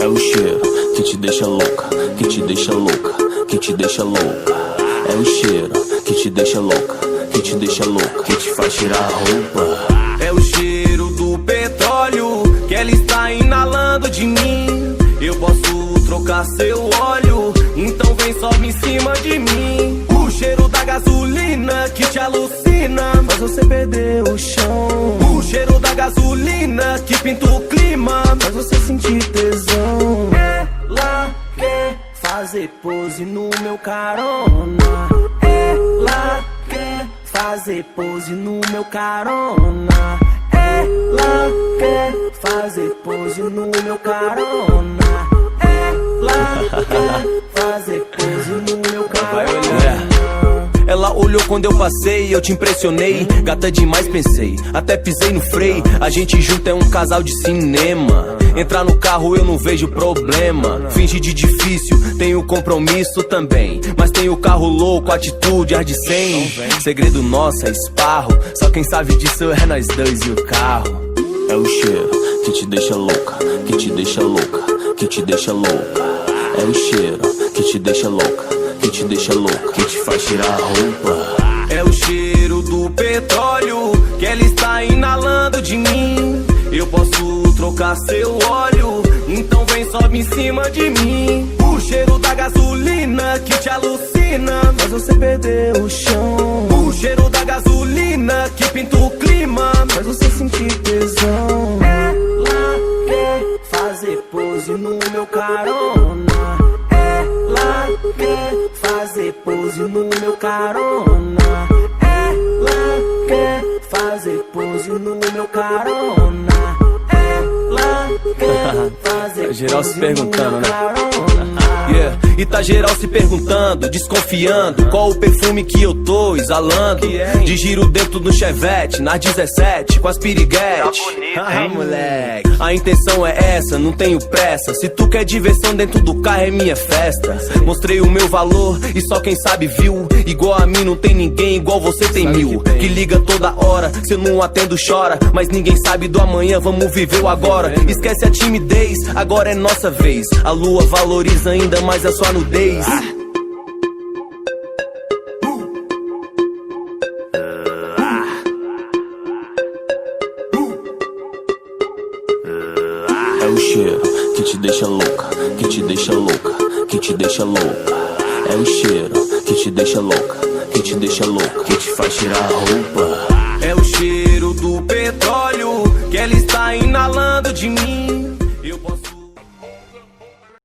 É o cheiro que te deixa louca, que te deixa louca, que te deixa louca. É o cheiro que te deixa louca, que te deixa louca, que te faz tirar a roupa. É o cheiro do petróleo que ela está inalando de mim. Eu posso trocar seu óleo, então vem sobe em cima de mim. O cheiro da gasolina que te alucina, faz você perder o chão. O cheiro da gasolina que pinta o clima, faz você sentir tesão. Ela quer fazer pose no meu carona. Ela quer fazer pose no meu carona. Ela quer fazer pose no meu carona. Ela quer fazer pose no meu carona. Ela olhou quando eu passei, eu te impressionei. Gata demais pensei, até pisei no freio. A gente junto é um casal de cinema. Entrar no carro eu não vejo problema. Finge de difícil, tenho compromisso também. Mas tenho carro louco, atitude, ar de 100. Segredo nosso é esparro, só quem sabe disso é nós dois e o carro. É o cheiro que te deixa louca, que te deixa louca, que te deixa louca. É o cheiro que te deixa louca, que te deixa louca, que te faz tirar a roupa. É o cheiro do petróleo que ela está inalando de mim. Eu posso trocar seu óleo, então vem sobe em cima de mim. O cheiro da gasolina que te alucina, faz você perder o chão. O cheiro da gasolina que pinta o clima, faz você sentir tesão. Ela quer fazer pose no meu carona. Ela quer fazer pose no meu carona. Ela quer fazer pose no meu carona. Ela quer fazer geral se pose perguntando, no meu né? carona. Yeah. E tá geral se perguntando, desconfiando qual o perfume que eu tô exalando. De giro dentro do Chevette, nas 17, com as piriguete. Ah, moleque, a intenção é essa, não tenho pressa. Se tu quer diversão dentro do carro é minha festa. Mostrei o meu valor e só quem sabe viu. Igual a mim não tem ninguém, igual você tem mil. Que liga toda hora, se eu não atendo chora. Mas ninguém sabe do amanhã, vamos viver o agora. Esquece a timidez, agora é nossa vez. A lua valoriza ainda mais a sua nudez. É o cheiro que te deixa louca, que te deixa louca, que te deixa louca. É o cheiro que te deixa louca, que te deixa louca, que te faz tirar a roupa. É o cheiro do petróleo que ela está inalando de mim.